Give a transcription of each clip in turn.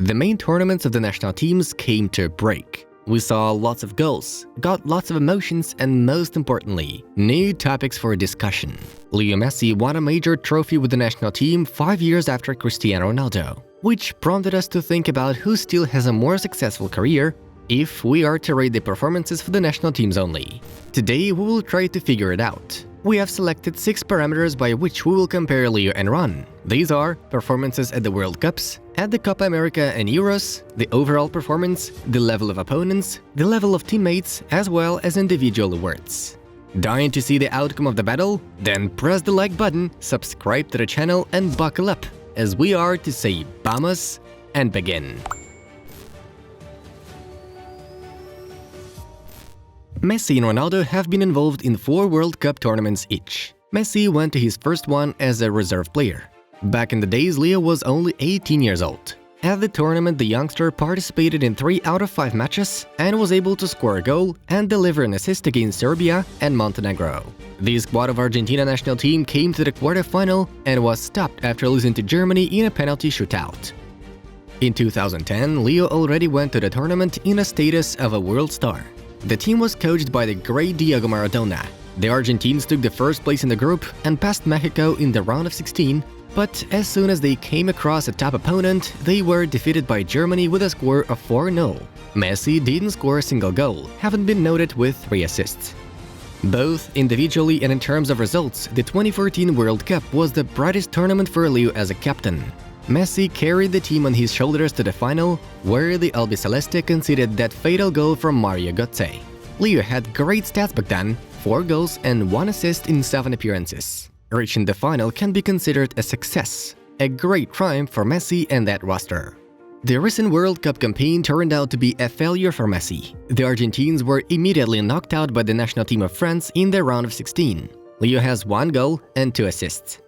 The main tournaments of the national teams came to a break. We saw lots of goals, got lots of emotions, and most importantly, new topics for discussion. Leo Messi won a major trophy with the national team 5 years after Cristiano Ronaldo, which prompted us to think about who still has a more successful career if we are to rate the performances for the national teams only. Today we will try to figure it out. We have selected 6 parameters by which we will compare Leo and Ron. These are performances at the World Cups, at the Copa America and Euros, the overall performance, the level of opponents, the level of teammates, as well as individual awards. Dying to see the outcome of the battle? Then press the like button, subscribe to the channel and buckle up, as we are to say vamos and begin. Messi and Ronaldo have been involved in 4 World Cup tournaments each. Messi went to his first one as a reserve player. Back in the days, Leo was only 18 years old. At the tournament, the youngster participated in 3 out of 5 matches and was able to score a goal and deliver an assist against Serbia and Montenegro. The squad of Argentina national team came to the quarterfinal and was stopped after losing to Germany in a penalty shootout. In 2010, Leo already went to the tournament in a status of a world star. The team was coached by the great Diego Maradona. The Argentines took the first place in the group and passed Mexico in the round of 16, but as soon as they came across a top opponent, they were defeated by Germany with a score of 4-0. Messi didn't score a single goal, having been noted with 3 assists. Both individually and in terms of results, the 2014 World Cup was the brightest tournament for Leo as a captain. Messi carried the team on his shoulders to the final, where the Albiceleste conceded that fatal goal from Mario Götze. Leo had great stats back then, 4 goals and 1 assist in 7 appearances. Reaching the final can be considered a success, a great triumph for Messi and that roster. The recent World Cup campaign turned out to be a failure for Messi. The Argentines were immediately knocked out by the national team of France in the round of 16. Leo has 1 goal and 2 assists.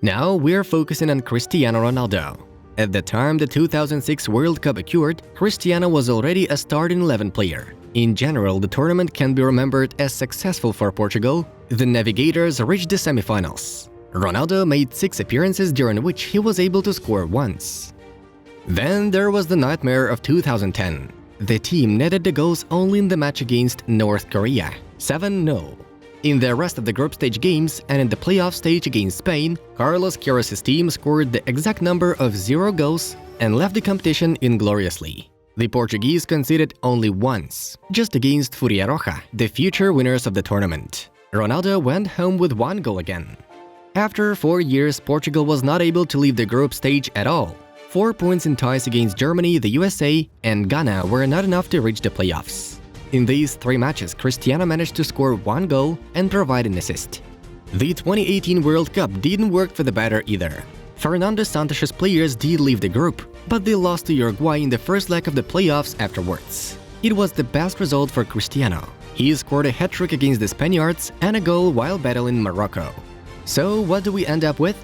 Now we're focusing on Cristiano Ronaldo. At the time the 2006 World Cup occurred, Cristiano was already a starting 11 player. In general, the tournament can be remembered as successful for Portugal. The Navigators reached the semifinals. Ronaldo made 6 appearances during which he was able to score once. Then there was the nightmare of 2010. The team netted the goals only in the match against North Korea, 7-0. In the rest of the group stage games and in the playoff stage against Spain, Carlos Queiroz' team scored the exact number of 0 goals and left the competition ingloriously. The Portuguese conceded only once, just against Furia Roja, the future winners of the tournament. Ronaldo went home with 1 goal again. After 4 years, Portugal was not able to leave the group stage at all. 4 points in ties against Germany, the USA, and Ghana were not enough to reach the playoffs. In these 3 matches, Cristiano managed to score 1 goal and provide an assist. The 2018 World Cup didn't work for the better either. Fernando Santos' players did leave the group, but they lost to Uruguay in the first leg of the playoffs afterwards. It was the best result for Cristiano. He scored a hat-trick against the Spaniards and a goal while battling Morocco. So what do we end up with?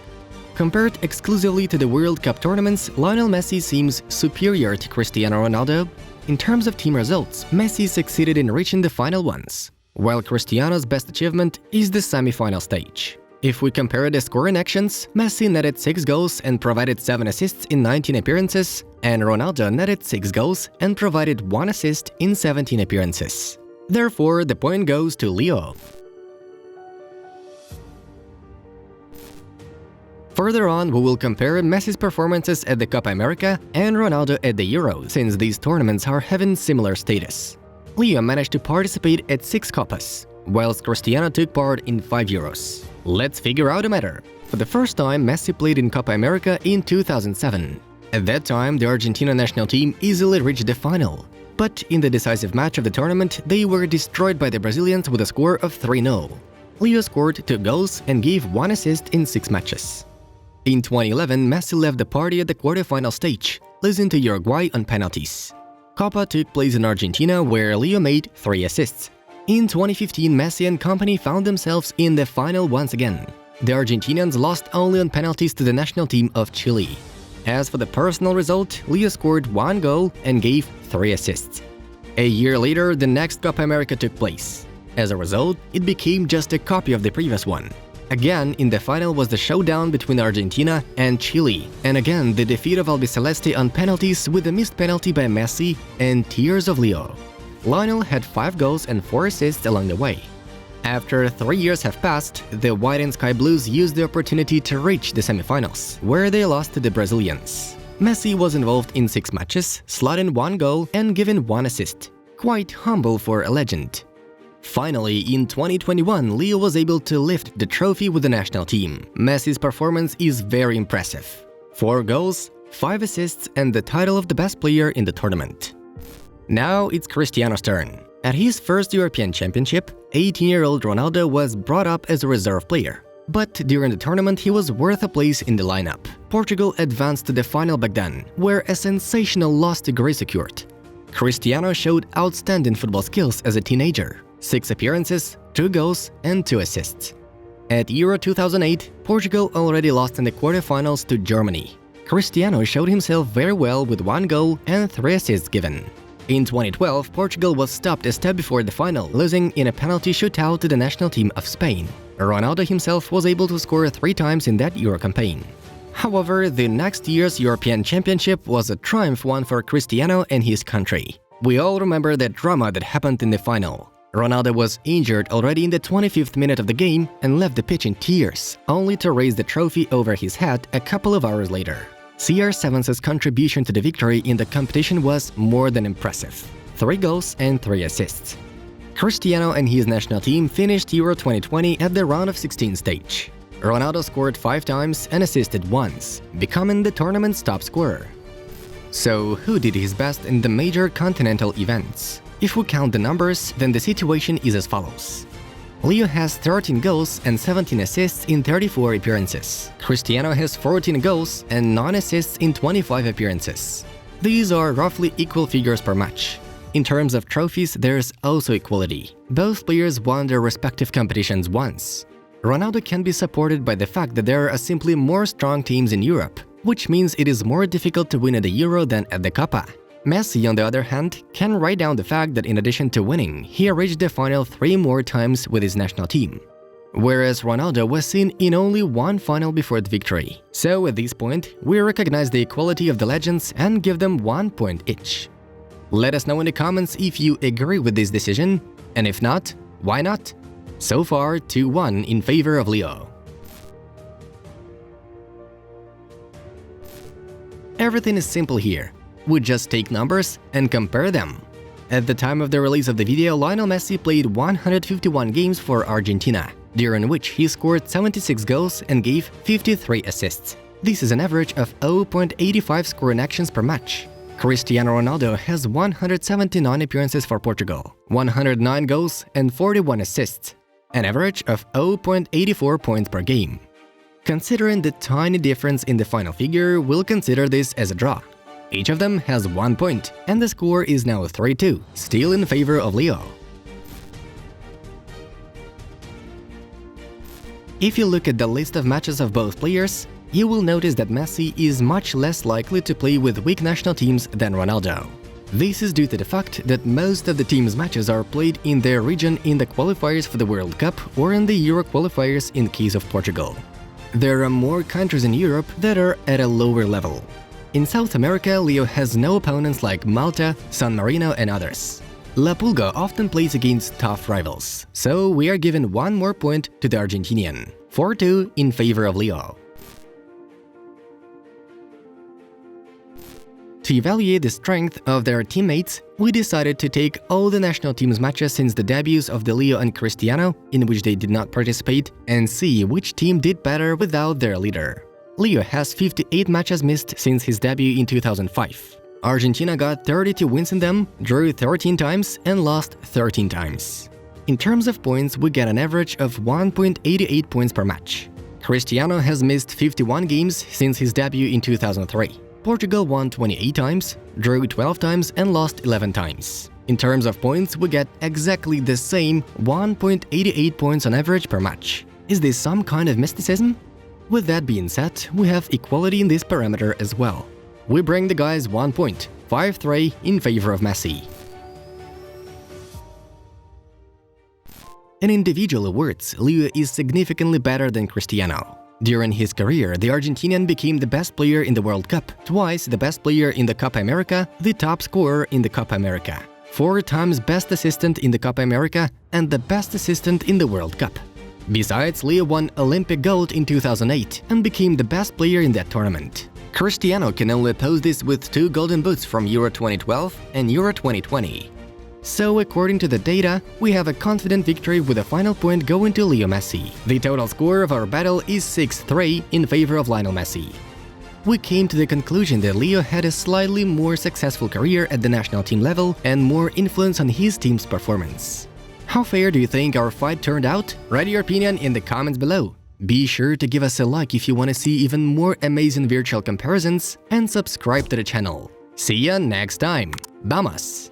Compared exclusively to the World Cup tournaments, Lionel Messi seems superior to Cristiano Ronaldo. In terms of team results, Messi succeeded in reaching the final ones, while Cristiano's best achievement is the semi-final stage. If we compare the scoring actions, Messi netted 6 goals and provided 7 assists in 19 appearances, and Ronaldo netted 6 goals and provided 1 assist in 17 appearances. Therefore, the point goes to Leo. Further on, we will compare Messi's performances at the Copa America and Ronaldo at the Euros, since these tournaments are having similar status. Leo managed to participate at 6 Copas, whilst Cristiano took part in 5 Euros. Let's figure out a matter. For the first time, Messi played in Copa America in 2007. At that time, the Argentina national team easily reached the final. But in the decisive match of the tournament, they were destroyed by the Brazilians with a score of 3-0. Leo scored 2 goals and gave 1 assist in 6 matches. In 2011, Messi left the party at the quarterfinal stage, losing to Uruguay on penalties. Copa took place in Argentina, where Leo made 3 assists. In 2015, Messi and company found themselves in the final once again. The Argentinians lost only on penalties to the national team of Chile. As for the personal result, Leo scored 1 goal and gave 3 assists. A year later, the next Copa America took place. As a result, it became just a copy of the previous one. Again, in the final was the showdown between Argentina and Chile, and again the defeat of Albiceleste on penalties with a missed penalty by Messi and tears of Leo. Lionel had 5 goals and 4 assists along the way. After 3 years have passed, the White and Sky Blues used the opportunity to reach the semifinals, where they lost to the Brazilians. Messi was involved in 6 matches, slotting 1 goal and given 1 assist. Quite humble for a legend. Finally, in 2021, Leo was able to lift the trophy with the national team. Messi's performance is very impressive. 4 goals, 5 assists and the title of the best player in the tournament. Now it's Cristiano's turn. At his first European Championship, 18-year-old Ronaldo was brought up as a reserve player. But during the tournament he was worth a place in the lineup. Portugal advanced to the final back then, where a sensational loss to Greece secured. Cristiano showed outstanding football skills as a teenager. 6 appearances, 2 goals and 2 assists. At Euro 2008, Portugal already lost in the quarterfinals to Germany. Cristiano showed himself very well with 1 goal and 3 assists given. In 2012, Portugal was stopped a step before the final, losing in a penalty shootout to the national team of Spain. Ronaldo himself was able to score 3 times in that Euro campaign. However, the next year's European Championship was a triumph one for Cristiano and his country. We all remember the drama that happened in the final. Ronaldo was injured already in the 25th minute of the game and left the pitch in tears, only to raise the trophy over his head a couple of hours later. CR7's contribution to the victory in the competition was more than impressive. 3 goals and 3 assists. Cristiano and his national team finished Euro 2020 at the round of 16 stage. Ronaldo scored 5 times and assisted once, becoming the tournament's top scorer. So, who did his best in the major continental events? If we count the numbers, then the situation is as follows. Leo has 13 goals and 17 assists in 34 appearances. Cristiano has 14 goals and 9 assists in 25 appearances. These are roughly equal figures per match. In terms of trophies, there's also equality. Both players won their respective competitions once. Ronaldo can be supported by the fact that there are simply more strong teams in Europe, which means it is more difficult to win at the Euro than at the Copa. Messi, on the other hand, can write down the fact that in addition to winning, he reached the final 3 more times with his national team. Whereas Ronaldo was seen in only 1 final before the victory. So at this point, we recognize the equality of the legends and give them 1 point each. Let us know in the comments if you agree with this decision, and if not, why not? So far, 2-1 in favor of Leo. Everything is simple here. We just take numbers and compare them. At the time of the release of the video, Lionel Messi played 151 games for Argentina, during which he scored 76 goals and gave 53 assists. This is an average of 0.85 scoring actions per match. Cristiano Ronaldo has 179 appearances for Portugal, 109 goals and 41 assists, an average of 0.84 points per game. Considering the tiny difference in the final figure, we'll consider this as a draw. Each of them has 1 point, and the score is now 3-2, still in favor of Leo. If you look at the list of matches of both players, you will notice that Messi is much less likely to play with weak national teams than Ronaldo. This is due to the fact that most of the team's matches are played in their region in the qualifiers for the World Cup or in the Euro qualifiers in case of Portugal. There are more countries in Europe that are at a lower level. In South America, Leo has no opponents like Malta, San Marino and others. La Pulga often plays against tough rivals, so we are given 1 more point to the Argentinian, 4-2 in favor of Leo. To evaluate the strength of their teammates, we decided to take all the national team's matches since the debuts of the Leo and Cristiano, in which they did not participate, and see which team did better without their leader. Leo has 58 matches missed since his debut in 2005. Argentina got 32 wins in them, drew 13 times and lost 13 times. In terms of points, we get an average of 1.88 points per match. Cristiano has missed 51 games since his debut in 2003. Portugal won 28 times, drew 12 times and lost 11 times. In terms of points, we get exactly the same 1.88 points on average per match. Is this some kind of mysticism? With that being said, we have equality in this parameter as well. We bring the guys 1 point, 5-3 in favor of Messi. In individual awards, Leo is significantly better than Cristiano. During his career, the Argentinian became the best player in the World Cup, twice the best player in the Copa America, the top scorer in the Copa America, 4 times best assistant in the Copa America, and the best assistant in the World Cup. Besides, Leo won Olympic gold in 2008 and became the best player in that tournament. Cristiano can only oppose this with 2 golden boots from Euro 2012 and Euro 2020. So, according to the data, we have a confident victory with a final point going to Leo Messi. The total score of our battle is 6-3 in favor of Lionel Messi. We came to the conclusion that Leo had a slightly more successful career at the national team level and more influence on his team's performance. How fair do you think our fight turned out? Write your opinion in the comments below. Be sure to give us a like if you want to see even more amazing virtual comparisons and subscribe to the channel. See ya next time. Vamos!